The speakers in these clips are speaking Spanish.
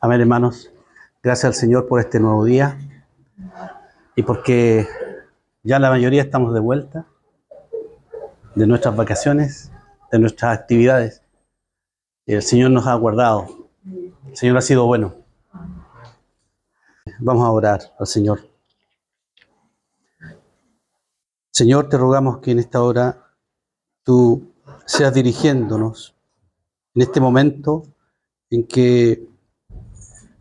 Amén, hermanos. Gracias al Señor por este nuevo día y porque ya la mayoría estamos de vuelta de nuestras vacaciones, de nuestras actividades. Y el Señor nos ha guardado. El Señor ha sido bueno. Vamos a orar al Señor. Señor, te rogamos que en esta hora tú seas dirigiéndonos en este momento en que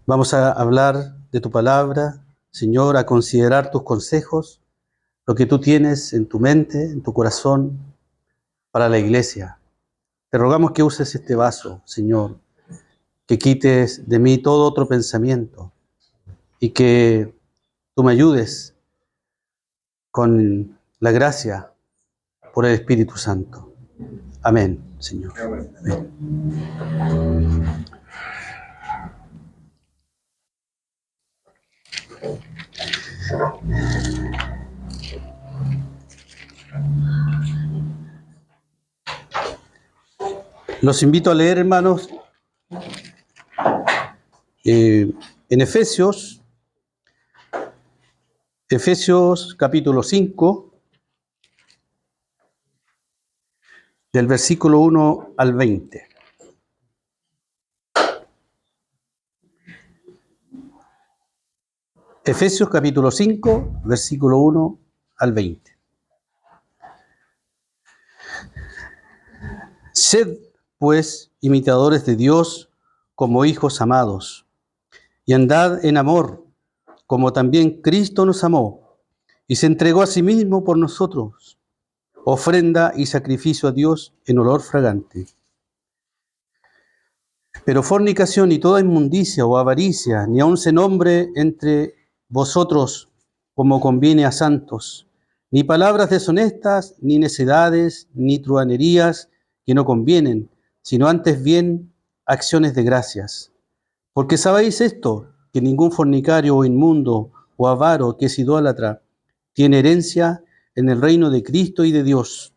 vamos a hablar de tu palabra, Señor, a considerar tus consejos, lo que tú tienes en tu mente, en tu corazón, para la iglesia. Te rogamos que uses este vaso, Señor, que quites de mí todo otro pensamiento y que tú me ayudes con la gracia por el Espíritu Santo. Amén, Señor. Amén. Los invito a leer, hermanos, en Efesios capítulo 5, del versículo 1 al 20. Efesios capítulo 5, versículo 1 al 20. Sed, pues, imitadores de Dios como hijos amados, y andad en amor, como también Cristo nos amó, y se entregó a sí mismo por nosotros, ofrenda y sacrificio a Dios en olor fragante. Pero fornicación y toda inmundicia o avaricia, ni aun se nombre entre vosotros como conviene a santos, ni palabras deshonestas, ni necedades, ni truhanerías que no convienen, sino antes bien acciones de gracias. Porque sabéis esto, que ningún fornicario o inmundo o avaro que es idólatra tiene herencia en el reino de Cristo y de Dios.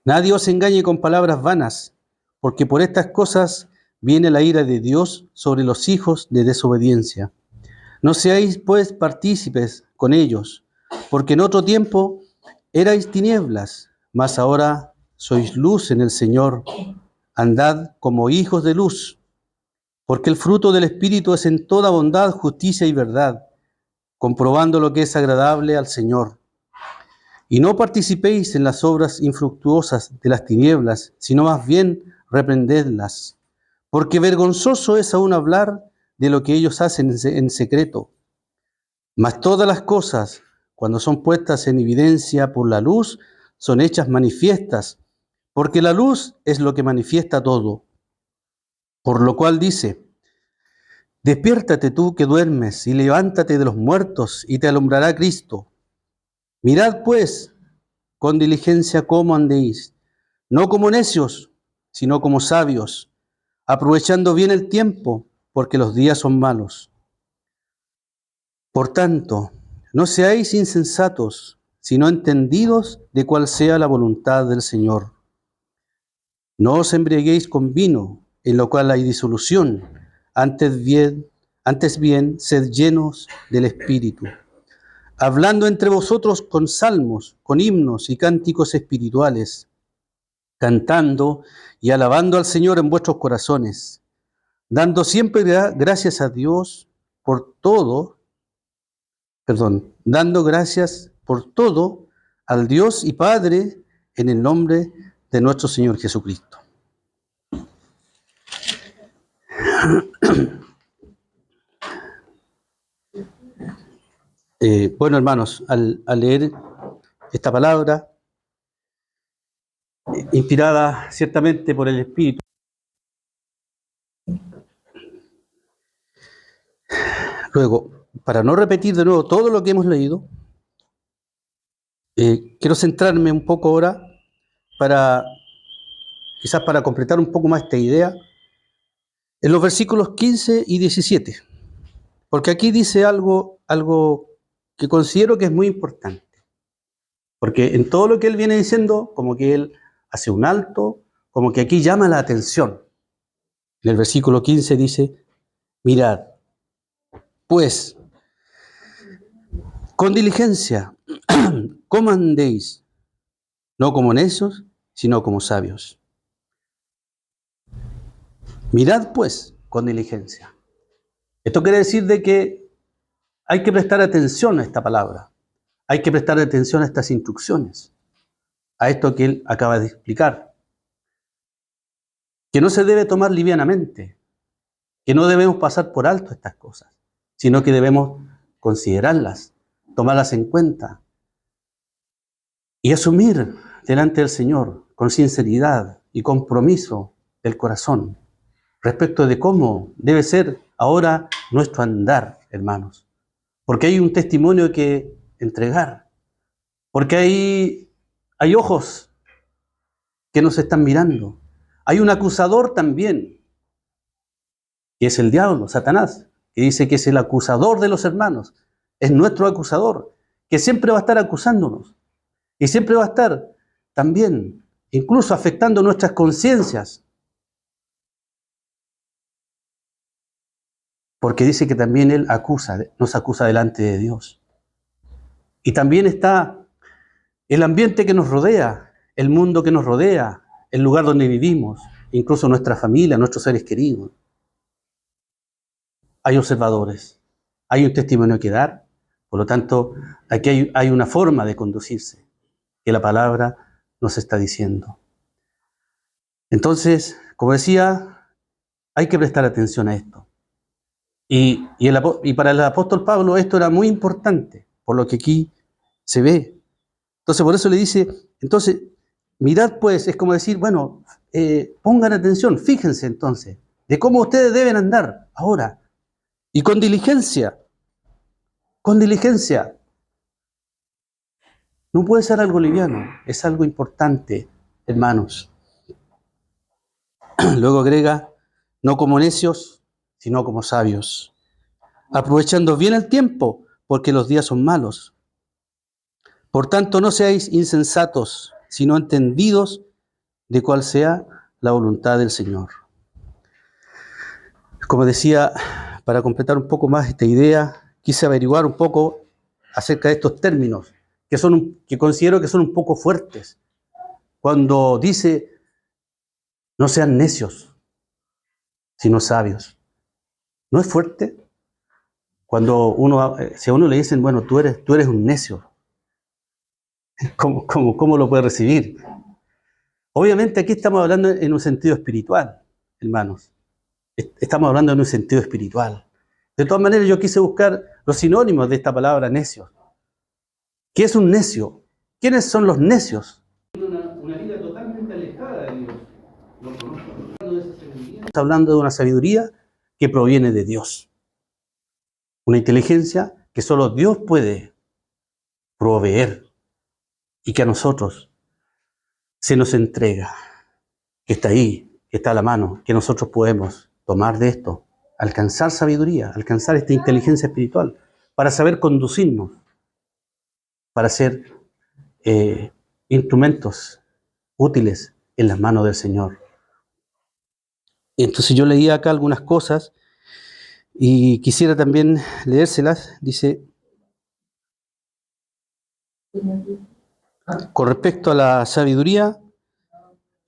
Nadie os engañe con palabras vanas, porque por estas cosas viene la ira de Dios sobre los hijos de desobediencia. No seáis pues partícipes con ellos, porque en otro tiempo erais tinieblas, mas ahora sois luz en el Señor. Andad como hijos de luz, porque el fruto del Espíritu es en toda bondad, justicia y verdad, comprobando lo que es agradable al Señor. Y no participéis en las obras infructuosas de las tinieblas, sino más bien reprendedlas. Porque vergonzoso es aún hablar de lo que ellos hacen en secreto. Mas todas las cosas, cuando son puestas en evidencia por la luz, son hechas manifiestas, porque la luz es lo que manifiesta todo. Por lo cual dice: despiértate tú que duermes, y levántate de los muertos, y te alumbrará Cristo. Mirad pues con diligencia cómo andéis, no como necios, sino como sabios, aprovechando bien el tiempo, porque los días son malos. Por tanto, no seáis insensatos, sino entendidos de cuál sea la voluntad del Señor. No os embriaguéis con vino, en lo cual hay disolución, antes bien, sed llenos del Espíritu, hablando entre vosotros con salmos, con himnos y cánticos espirituales, cantando y alabando al Señor en vuestros corazones, dando siempre gracias a Dios por todo, dando gracias por todo al Dios y Padre en el nombre de nuestro Señor Jesucristo. Bueno, hermanos, al leer esta palabra, inspirada ciertamente por el Espíritu, luego, para no repetir de nuevo todo lo que hemos leído, quiero centrarme un poco ahora quizás para completar un poco más esta idea, en los versículos 15 y 17, porque aquí dice algo que considero que es muy importante, porque en todo lo que él viene diciendo, como que él hace un alto, como que aquí llama la atención. En el versículo 15 dice: Mirad, pues, con diligencia, ¿cómo andéis? No como necios, sino como sabios. Mirad, pues, con diligencia. Esto quiere decir de que hay que prestar atención a esta palabra. Hay que prestar atención a estas instrucciones, a esto que él acaba de explicar. Que no se debe tomar livianamente, que no debemos pasar por alto estas cosas, sino que debemos considerarlas, tomarlas en cuenta y asumir delante del Señor con sinceridad y compromiso del corazón respecto de cómo debe ser ahora nuestro andar, hermanos. Porque hay un testimonio que entregar, porque hay ojos que nos están mirando. Hay un acusador también, que es el diablo, Satanás, que dice que es el acusador de los hermanos. Es nuestro acusador, que siempre va a estar acusándonos. Y siempre va a estar también, incluso afectando nuestras conciencias. Porque dice que también Él nos acusa delante de Dios. Y también está el ambiente que nos rodea, el mundo que nos rodea, el lugar donde vivimos, incluso nuestra familia, nuestros seres queridos. Hay observadores, hay un testimonio que dar, por lo tanto, aquí hay una forma de conducirse que la palabra nos está diciendo. Entonces, como decía, hay que prestar atención a esto. Y para el apóstol Pablo esto era muy importante, por lo que aquí se ve. Entonces, por eso le dice, entonces, mirad pues, es como decir, bueno, pongan atención, fíjense entonces, de cómo ustedes deben andar ahora. Y con diligencia, con diligencia. No puede ser algo liviano, es algo importante, hermanos. Luego agrega, no como necios, sino como sabios, aprovechando bien el tiempo, porque los días son malos. Por tanto, no seáis insensatos, sino entendidos de cuál sea la voluntad del Señor. Como decía, para completar un poco más esta idea, quise averiguar un poco acerca de estos términos, que considero que son un poco fuertes. Cuando dice, no sean necios, sino sabios. ¿No es fuerte? Cuando si a uno le dicen, bueno, tú eres un necio, ¿cómo lo puede recibir? Obviamente aquí estamos hablando en un sentido espiritual, hermanos. Estamos hablando en un sentido espiritual. De todas maneras, yo quise buscar los sinónimos de esta palabra necio. ¿Qué es un necio? ¿Quiénes son los necios? Una vida totalmente alejada de Dios. Estamos hablando de una sabiduría que proviene de Dios. Una inteligencia que solo Dios puede proveer y que a nosotros se nos entrega, que está ahí, que está a la mano, que nosotros podemos tomar de esto, alcanzar sabiduría, alcanzar esta inteligencia espiritual, para saber conducirnos, para ser instrumentos útiles en las manos del Señor. Entonces yo leía acá algunas cosas y quisiera también leérselas. Dice, con respecto a la sabiduría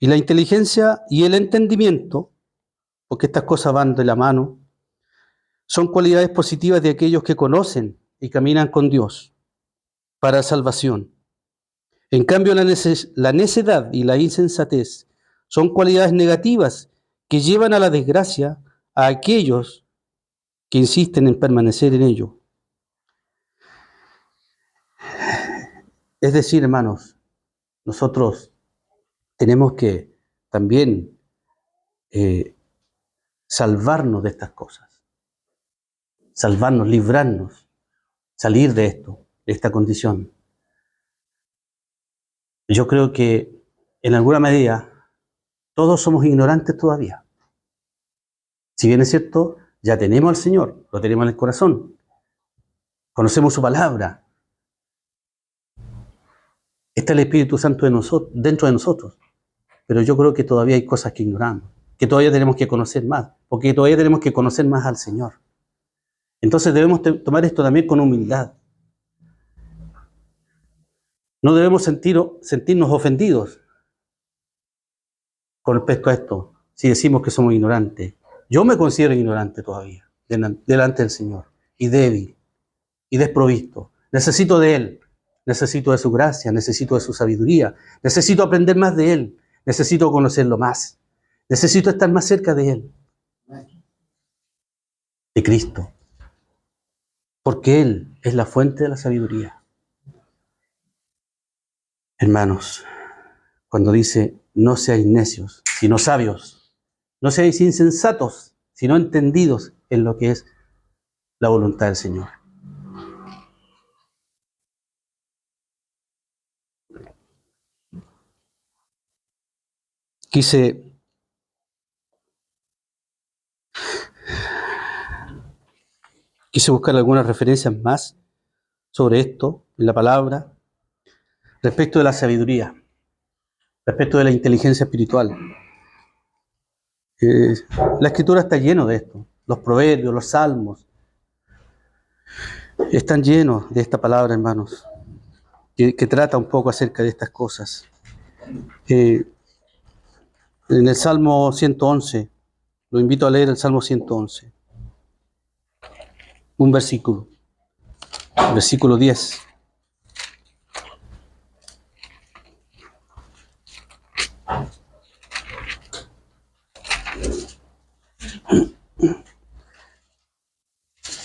y la inteligencia y el entendimiento, porque estas cosas van de la mano, son cualidades positivas de aquellos que conocen y caminan con Dios para salvación. En cambio, la necedad y la insensatez son cualidades negativas que llevan a la desgracia a aquellos que insisten en permanecer en ello. Es decir, hermanos, nosotros tenemos que también salvarnos de estas cosas, salvarnos, librarnos, salir de esto, de esta condición. Yo creo que en alguna medida todos somos ignorantes todavía. Si bien es cierto, ya tenemos al Señor, lo tenemos en el corazón, conocemos su palabra, está el Espíritu Santo dentro de nosotros, pero yo creo que todavía hay cosas que ignoramos, que todavía tenemos que conocer más, porque todavía tenemos que conocer más al Señor. Entonces debemos tomar esto también con humildad. No debemos sentirnos ofendidos con respecto a esto, si decimos que somos ignorantes. Yo me considero ignorante todavía, delante del Señor, y débil, y desprovisto. Necesito de Él, necesito de su gracia, necesito de su sabiduría, necesito aprender más de Él, necesito conocerlo más, necesito estar más cerca de Él, de Cristo, porque Él es la fuente de la sabiduría. Hermanos, cuando dice, no seáis necios, sino sabios, no seáis insensatos, sino entendidos en lo que es la voluntad del Señor. Quise buscar algunas referencias más sobre esto en la palabra, respecto de la sabiduría, respecto de la inteligencia espiritual. La Escritura está llena de esto. Los proverbios, los salmos, están llenos de esta palabra, hermanos, que trata un poco acerca de estas cosas. En el Salmo 111, lo invito a leer el Salmo 111, un versículo, versículo 10.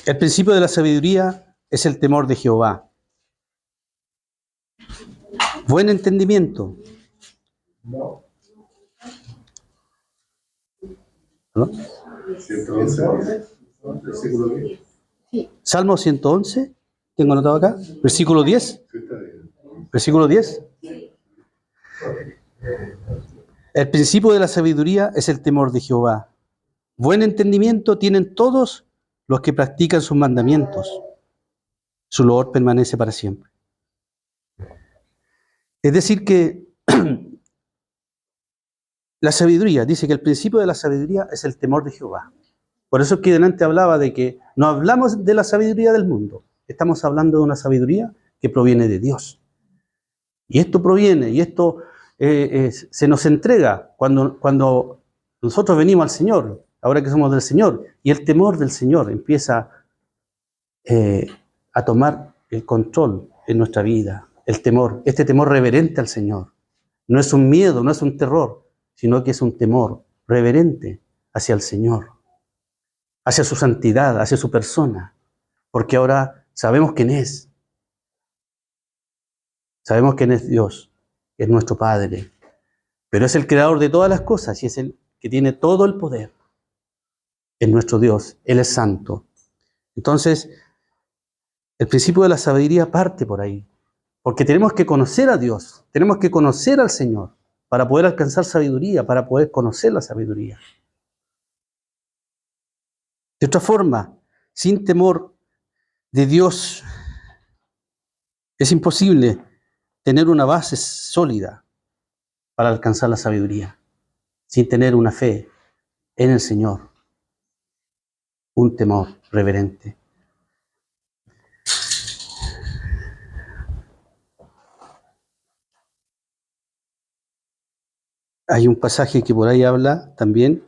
El principio de la sabiduría es el temor de Jehová. Buen entendimiento. ¿No? Salmo 111, tengo anotado acá, versículo 10. Versículo 10. El principio de la sabiduría es el temor de Jehová. Buen entendimiento tienen todos los que practican sus mandamientos. Su loor permanece para siempre. Es decir que la sabiduría, dice que el principio de la sabiduría es el temor de Jehová. Por eso es que delante hablaba de que no hablamos de la sabiduría del mundo, estamos hablando de una sabiduría que proviene de Dios. Y esto proviene, y esto se nos entrega cuando nosotros venimos al Señor, ahora que somos del Señor, y el temor del Señor empieza a tomar el control en nuestra vida. El temor, este temor reverente al Señor. No es un miedo, no es un terror, sino que es un temor reverente hacia el Señor, hacia su santidad, hacia su persona, porque ahora sabemos quién es. Sabemos quién es Dios, es nuestro Padre, pero es el creador de todas las cosas y es el que tiene todo el poder. Es nuestro Dios, Él es santo. Entonces, el principio de la sabiduría parte por ahí, porque tenemos que conocer a Dios, tenemos que conocer al Señor para poder alcanzar sabiduría, para poder conocer la sabiduría. De otra forma, sin temor de Dios, es imposible tener una base sólida para alcanzar la sabiduría, sin tener una fe en el Señor, un temor reverente. Hay un pasaje que por ahí habla también,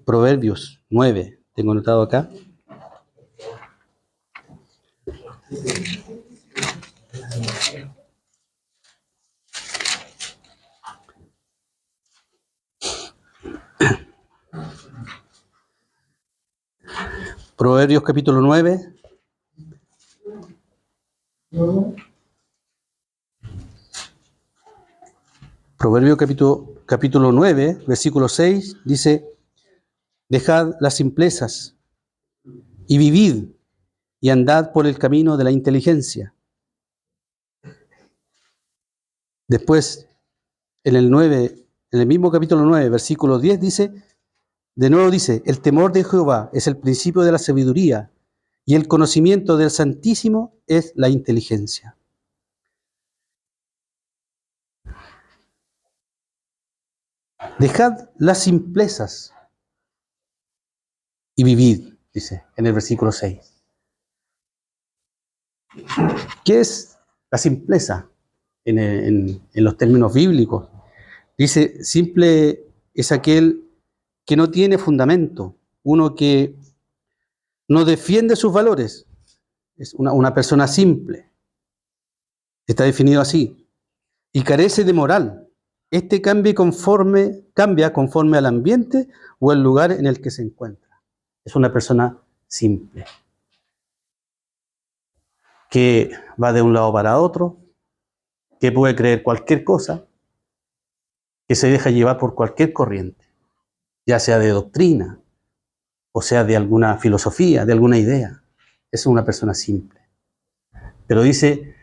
Proverbios 9, tengo anotado acá. Proverbios capítulo 9. Proverbios capítulo 9, versículo 6, dice, dejad las simplezas y vivid y andad por el camino de la inteligencia. Después, en el mismo capítulo 9, versículo 10, de nuevo dice, el temor de Jehová es el principio de la sabiduría y el conocimiento del Santísimo es la inteligencia. Dejad las simplezas y vivid, dice en el versículo 6. ¿Qué es la simpleza en los términos bíblicos? Dice, simple es aquel que no tiene fundamento, uno que no defiende sus valores, es una persona simple, está definido así, y carece de moral. Este cambia conforme al ambiente o al lugar en el que se encuentra. Es una persona simple, que va de un lado para otro, que puede creer cualquier cosa, que se deja llevar por cualquier corriente, ya sea de doctrina, o sea de alguna filosofía, de alguna idea. Es una persona simple. Pero dice,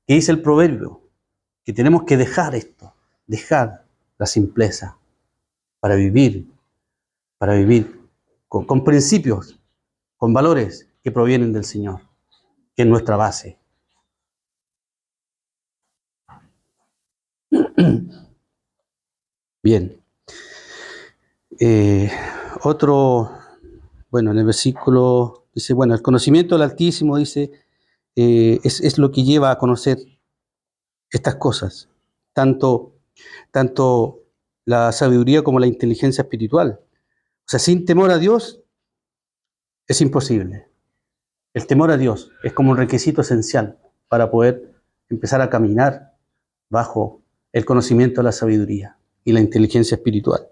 ¿qué dice el proverbio? Que tenemos que dejar esto, dejar la simpleza para vivir con principios, con valores que provienen del Señor, que es nuestra base. Bien. Bueno, en el versículo dice, bueno, el conocimiento del Altísimo, dice, es lo que lleva a conocer estas cosas, tanto la sabiduría como la inteligencia espiritual. O sea, sin temor a Dios es imposible. El temor a Dios es como un requisito esencial para poder empezar a caminar bajo el conocimiento de la sabiduría y la inteligencia espiritual.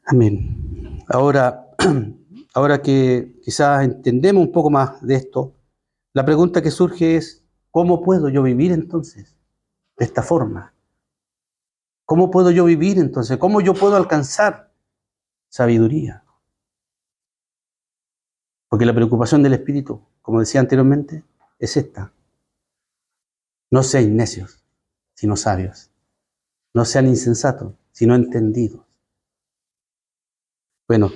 Amén. Ahora que quizás entendemos un poco más de esto, la pregunta que surge es, ¿cómo puedo yo vivir entonces de esta forma? ¿Cómo puedo yo vivir entonces? ¿Cómo yo puedo alcanzar sabiduría? Porque la preocupación del Espíritu, como decía anteriormente, es esta. No seáis necios, sino sabios. No sean insensatos, sino entendidos. Bueno,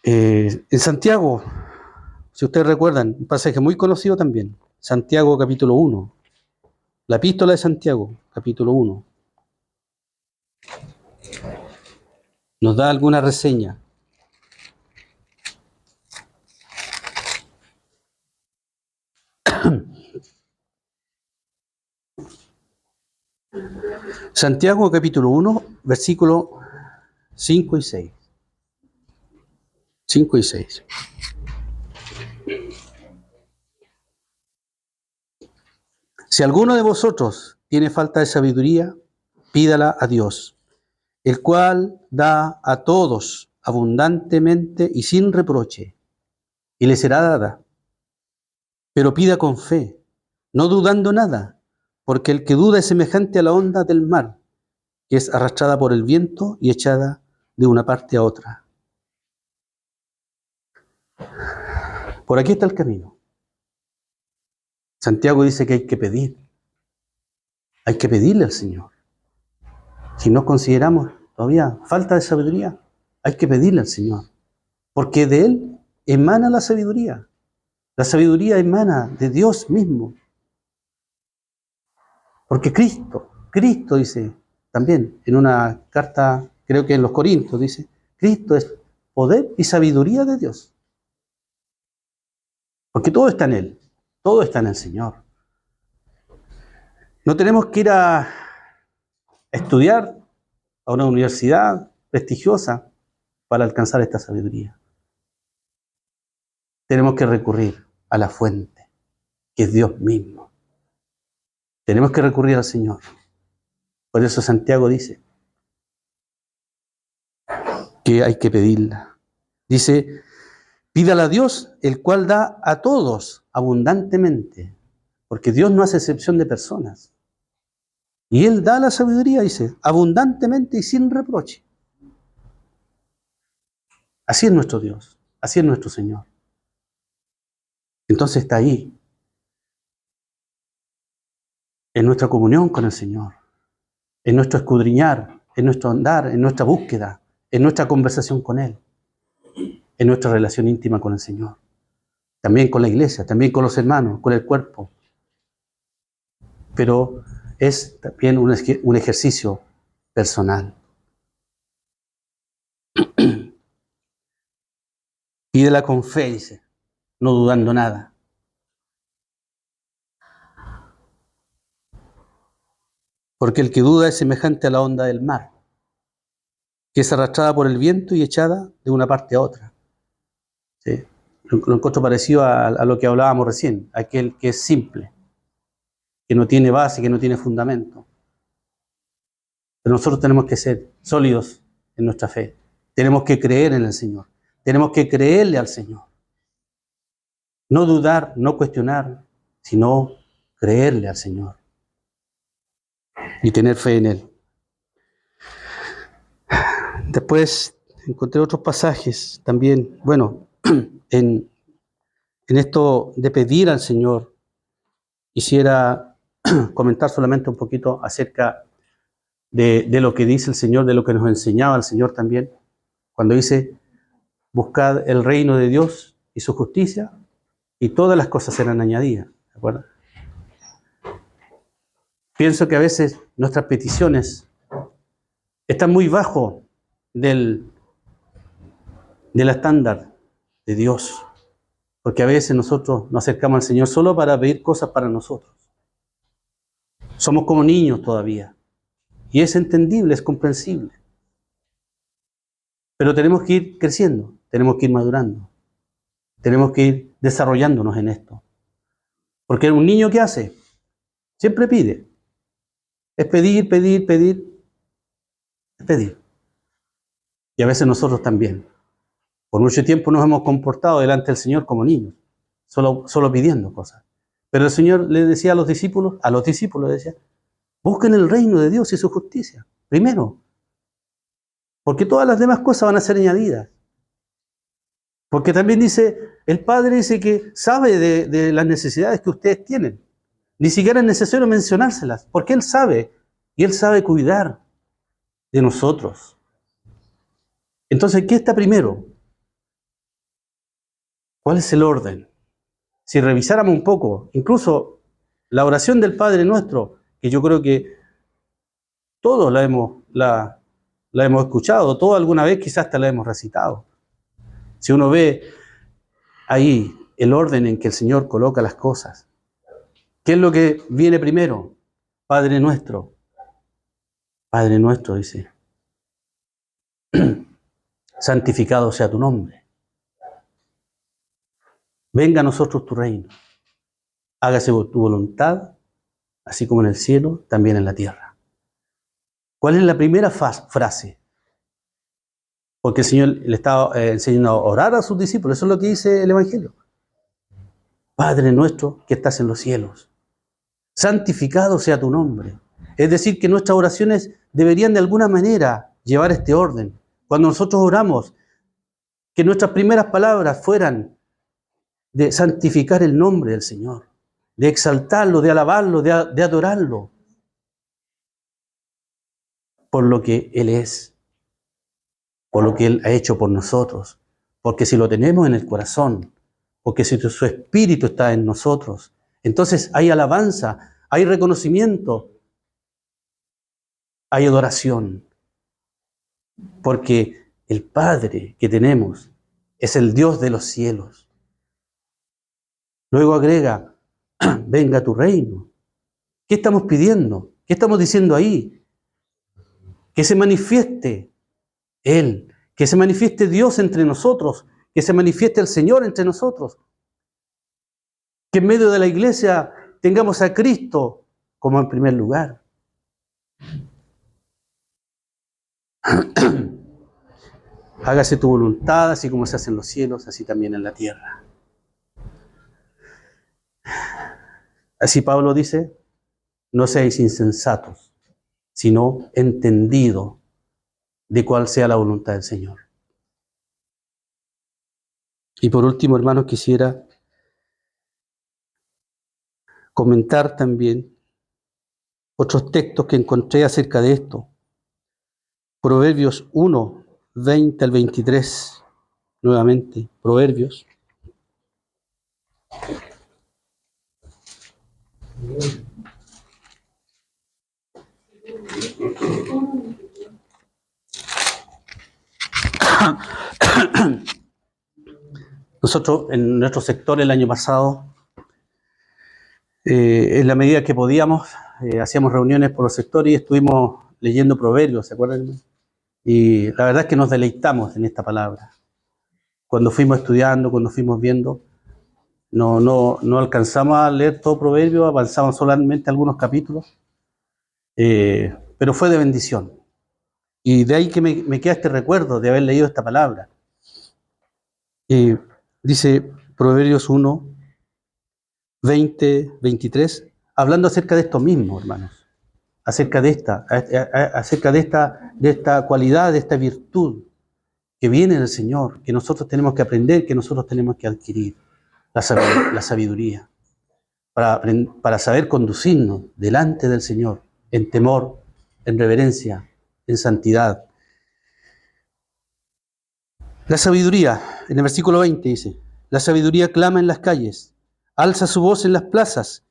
en Santiago, si ustedes recuerdan, un pasaje muy conocido también, Santiago capítulo 1, la epístola de Santiago, capítulo 1, nos da alguna reseña. Santiago capítulo 1, versículo 5 y 6. 5 y 6. Si alguno de vosotros tiene falta de sabiduría, pídala a Dios, el cual da a todos abundantemente y sin reproche, y le será dada. Pero pida con fe, no dudando nada, porque el que duda es semejante a la onda del mar, que es arrastrada por el viento y echada de una parte a otra. Por aquí está el camino. Santiago dice que hay que pedirle al Señor. Si no consideramos todavía falta de sabiduría, hay que pedirle al Señor, porque de Él emana la sabiduría. La sabiduría emana de Dios mismo. Porque Cristo dice también en una carta, creo que en los Corintios, dice, Cristo es poder y sabiduría de Dios. Porque todo está en Él, todo está en el Señor. No tenemos que ir a estudiar a una universidad prestigiosa para alcanzar esta sabiduría. Tenemos que recurrir a la fuente, que es Dios mismo. Tenemos que recurrir al Señor. Por eso Santiago dice que hay que pedirla. Dice, pídala a Dios, el cual da a todos abundantemente, porque Dios no hace excepción de personas. Y Él da la sabiduría, dice, abundantemente y sin reproche. Así es nuestro Dios, así es nuestro Señor. Entonces está ahí, en nuestra comunión con el Señor, en nuestro escudriñar, en nuestro andar, en nuestra búsqueda, en nuestra conversación con Él, en nuestra relación íntima con el Señor. También con la iglesia, también con los hermanos, con el cuerpo. Pero es también un ejercicio personal. Pídela con fe, dice, no dudando nada. Porque el que duda es semejante a la onda del mar, que es arrastrada por el viento y echada de una parte a otra. ¿Sí? Lo encuentro parecido a lo que hablábamos recién, aquel que es simple, que no tiene base, que no tiene fundamento. Pero nosotros tenemos que ser sólidos en nuestra fe. Tenemos que creer en el Señor. Tenemos que creerle al Señor. No dudar, no cuestionar, sino creerle al Señor y tener fe en Él. Después encontré otros pasajes también, bueno, en esto de pedir al Señor, quisiera comentar solamente un poquito acerca de lo que dice el Señor, de lo que nos enseñaba el Señor también, cuando dice, buscad el reino de Dios y su justicia, y todas las cosas serán añadidas. ¿De acuerdo? Pienso que a veces nuestras peticiones están muy bajo del estándar de Dios, porque a veces nosotros nos acercamos al Señor solo para pedir cosas para nosotros. Somos como niños todavía, y es entendible, es comprensible. Pero tenemos que ir creciendo, tenemos que ir madurando, tenemos que ir desarrollándonos en esto. Porque un niño, ¿qué hace? Siempre pide. Es pedir, pedir, pedir, es pedir. Y a veces nosotros también. Por mucho tiempo nos hemos comportado delante del Señor como niños, solo pidiendo cosas. Pero el Señor le decía a los discípulos le decía, busquen el reino de Dios y su justicia, primero. Porque todas las demás cosas van a ser añadidas. Porque también dice, el Padre dice que sabe de las necesidades que ustedes tienen. Ni siquiera es necesario mencionárselas, porque Él sabe, y Él sabe cuidar de nosotros. Entonces, ¿qué está primero? ¿Cuál es el orden? Si revisáramos un poco, incluso la oración del Padre Nuestro, que yo creo que todos la hemos escuchado, todos alguna vez quizás hasta la hemos recitado. Si uno ve ahí el orden en que el Señor coloca las cosas, ¿qué es lo que viene primero? Padre nuestro, dice, santificado sea tu nombre. Venga a nosotros tu reino. Hágase tu voluntad, así como en el cielo, también en la tierra. ¿Cuál es la primera frase? Porque el Señor le estaba enseñando a orar a sus discípulos. Eso es lo que dice el Evangelio. Padre nuestro que estás en los cielos, santificado sea tu nombre. Es decir, que nuestras oraciones deberían de alguna manera llevar este orden. Cuando nosotros oramos, que nuestras primeras palabras fueran de santificar el nombre del Señor, de exaltarlo, de alabarlo, de adorarlo, por lo que Él es, por lo que Él ha hecho por nosotros. Porque si lo tenemos en el corazón, porque si su Espíritu está en nosotros, entonces hay alabanza, hay reconocimiento, hay adoración. Porque el Padre que tenemos es el Dios de los cielos. Luego agrega, venga tu reino. ¿Qué estamos pidiendo? ¿Qué estamos diciendo ahí? Que se manifieste Él, que se manifieste Dios entre nosotros, que se manifieste el Señor entre nosotros. Que en medio de la iglesia tengamos a Cristo como en primer lugar. Hágase tu voluntad, así como se hace en los cielos, así también en la tierra. Así Pablo dice, no seáis insensatos, sino entendidos de cuál sea la voluntad del Señor. Y por último, hermanos, quisiera comentar también otros textos que encontré acerca de esto. Proverbios 1, 20 al 23, nuevamente, Proverbios. Nosotros en nuestro sector el año pasado, en la medida que podíamos, hacíamos reuniones por los sectores y estuvimos leyendo Proverbios, ¿se acuerdan? Y la verdad es que nos deleitamos en esta palabra. Cuando fuimos estudiando, cuando fuimos viendo, no alcanzamos a leer todo Proverbio, avanzamos solamente algunos capítulos, pero fue de bendición. Y de ahí que me queda este recuerdo de haber leído esta palabra. Dice Proverbios 1, 20, 23, hablando acerca de esto mismo, hermanos, acerca de esta cualidad, de esta virtud que viene del Señor, que nosotros tenemos que aprender, que nosotros tenemos que adquirir, la sabiduría, para saber conducirnos delante del Señor, en temor, en reverencia, en santidad. La sabiduría, en el versículo 20 dice, la sabiduría clama en las calles, alza su voz en las plazas,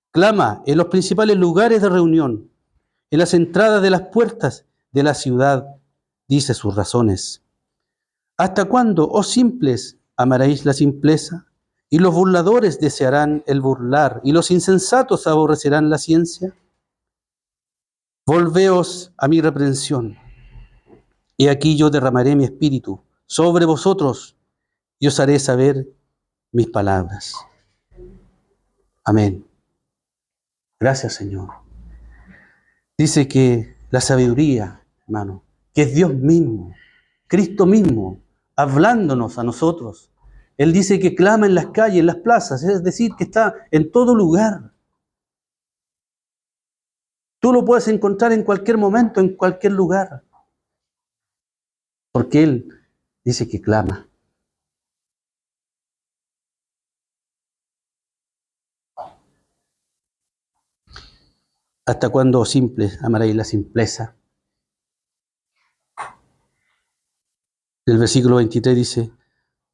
clama en los principales lugares de reunión, en las entradas de las puertas de la ciudad, dice sus razones. ¿Hasta cuándo, oh simples, amaréis la simpleza? ¿Y los burladores desearán el burlar? ¿Y los insensatos aborrecerán la ciencia? Volveos a mi reprensión. Y aquí yo derramaré mi espíritu sobre vosotros y os haré saber mis palabras. Amén. Gracias, Señor. Dice que la sabiduría, hermano, que es Dios mismo, Cristo mismo, hablándonos a nosotros. Él dice que clama en las calles, en las plazas, es decir, que está en todo lugar. Tú lo puedes encontrar en cualquier momento, en cualquier lugar. Porque Él dice que clama. ¿Hasta cuándo, oh simples, amaréis la simpleza? El versículo 23 dice,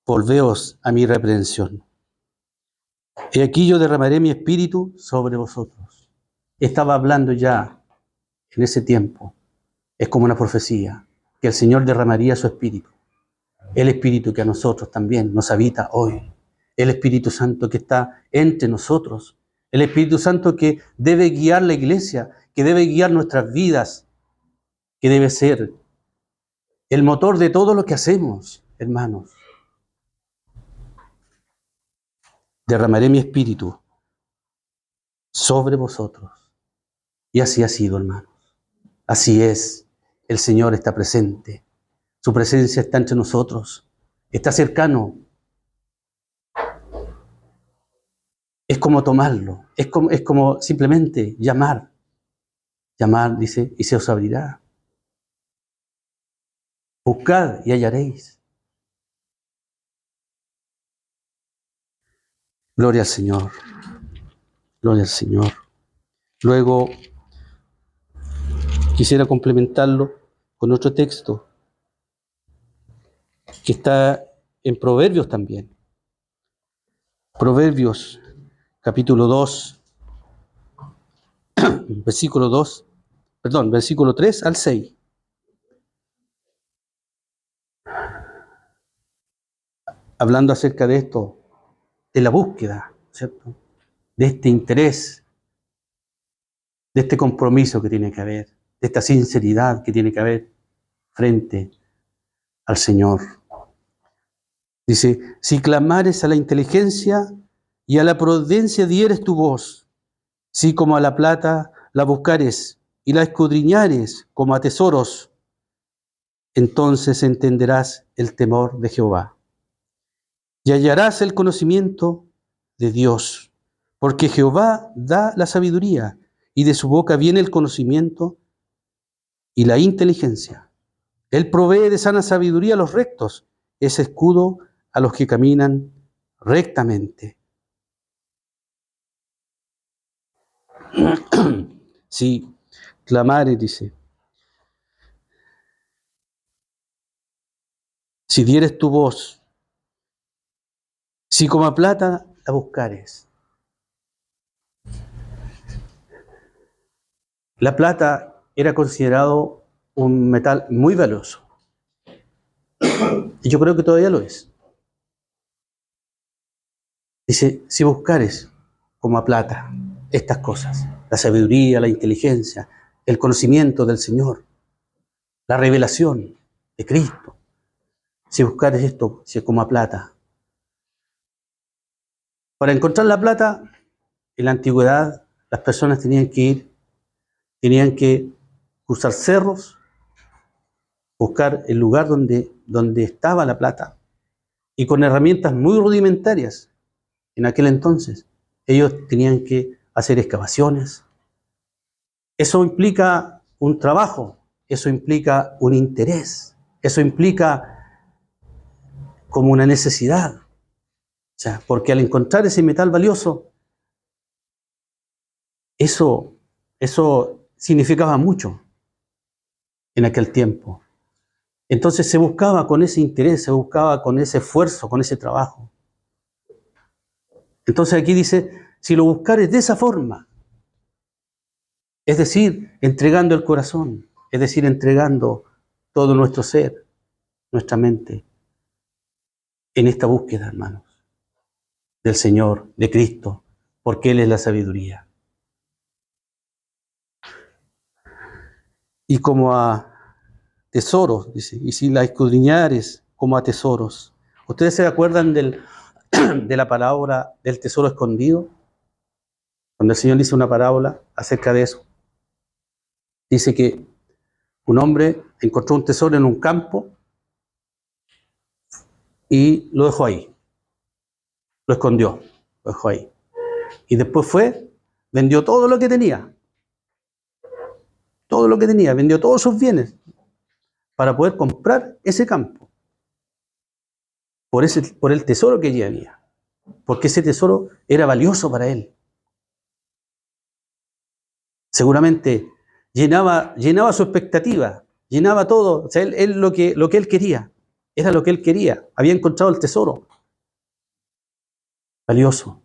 volveos a mi reprensión. Y aquí yo derramaré mi espíritu sobre vosotros. Estaba hablando ya en ese tiempo. Es como una profecía, que el Señor derramaría su espíritu. El espíritu que a nosotros también nos habita hoy. El Espíritu Santo que está entre nosotros. El Espíritu Santo que debe guiar la iglesia, que debe guiar nuestras vidas, que debe ser el motor de todo lo que hacemos, hermanos. Derramaré mi espíritu sobre vosotros. Y así ha sido, hermanos. Así es. El Señor está presente. Su presencia está entre nosotros. Está cercano. Es como tomarlo. Es como simplemente llamar. Llamar, dice, y se os abrirá. Buscad y hallaréis. Gloria al Señor. Gloria al Señor. Luego, quisiera complementarlo con otro texto que está en Proverbios también. Proverbios, capítulo 2, versículo 3 al 6. Hablando acerca de esto, de la búsqueda, ¿cierto? De este interés, de este compromiso que tiene que haber, de esta sinceridad que tiene que haber frente al Señor. Dice, si clamares a la inteligencia y a la prudencia dieres tu voz, si como a la plata la buscares y la escudriñares como a tesoros, entonces entenderás el temor de Jehová y hallarás el conocimiento de Dios, porque Jehová da la sabiduría y de su boca viene el conocimiento y la inteligencia. Él provee de sana sabiduría a los rectos, es escudo a los que caminan rectamente. Si clamares, dice, si dieres tu voz, si como a plata la buscares. La plata era considerado un metal muy valioso. Y yo creo que todavía lo es. Dice, si buscares como a plata estas cosas, la sabiduría, la inteligencia, el conocimiento del Señor, la revelación de Cristo, si buscares esto como a plata. Para encontrar la plata, en la antigüedad, las personas tenían que cruzar cerros, buscar el lugar donde estaba la plata, y con herramientas muy rudimentarias. En aquel entonces, ellos tenían que hacer excavaciones. Eso implica un trabajo, eso implica un interés, eso implica como una necesidad. O sea, porque al encontrar ese metal valioso, eso significaba mucho en aquel tiempo. Entonces se buscaba con ese interés, se buscaba con ese esfuerzo, con ese trabajo. Entonces aquí dice, si lo buscares de esa forma, es decir, entregando el corazón, es decir, entregando todo nuestro ser, nuestra mente, en esta búsqueda, hermanos, del Señor, de Cristo, porque Él es la sabiduría. Y como a tesoros, dice, y si la escudriñares como a tesoros. ¿Ustedes se acuerdan de la parábola del tesoro escondido? Cuando el Señor dice una parábola acerca de eso. Dice que un hombre encontró un tesoro en un campo y lo dejó ahí. Lo escondió, lo dejó ahí. Y después vendió todo lo que tenía. Todo lo que tenía, vendió todos sus bienes para poder comprar ese campo. Por el tesoro que tenía. Porque ese tesoro era valioso para él. Seguramente llenaba su expectativa, llenaba todo. O sea, él lo que él quería, era lo que él quería. Había encontrado el tesoro valioso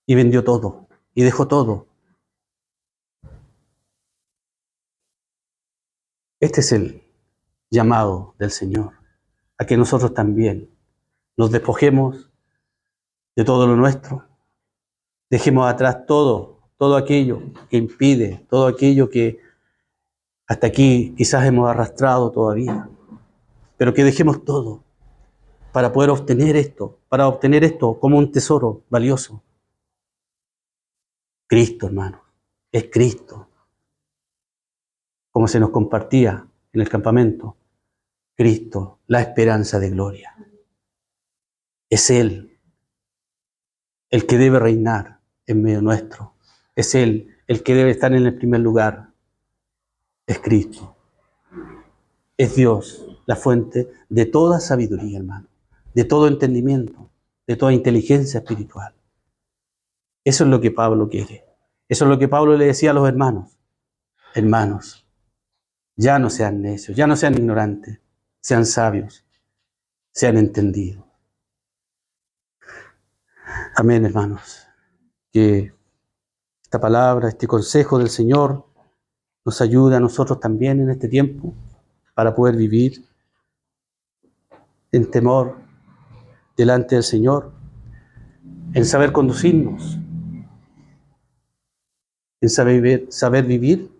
y vendió todo y dejó todo. Este es el llamado del Señor, a que nosotros también nos despojemos de todo lo nuestro, dejemos atrás todo aquello que impide, todo aquello que hasta aquí quizás hemos arrastrado todavía, pero que dejemos todo para poder obtener esto como un tesoro valioso. Cristo, hermano, es Cristo, como se nos compartía en el campamento. Cristo, la esperanza de gloria. Es Él el que debe reinar en medio nuestro. Es Él el que debe estar en el primer lugar. Es Cristo. Es Dios, la fuente de toda sabiduría, hermano, de todo entendimiento, de toda inteligencia espiritual. Eso es lo que Pablo quiere. Eso es lo que Pablo le decía a los hermanos. Hermanos, ya no sean necios, ya no sean ignorantes, sean sabios, sean entendidos. Amén, hermanos. Que esta palabra, este consejo del Señor nos ayude a nosotros también en este tiempo para poder vivir en temor delante del Señor, en saber conducirnos, en saber vivir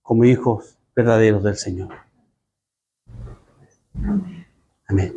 como hijos verdaderos del Señor. Amén.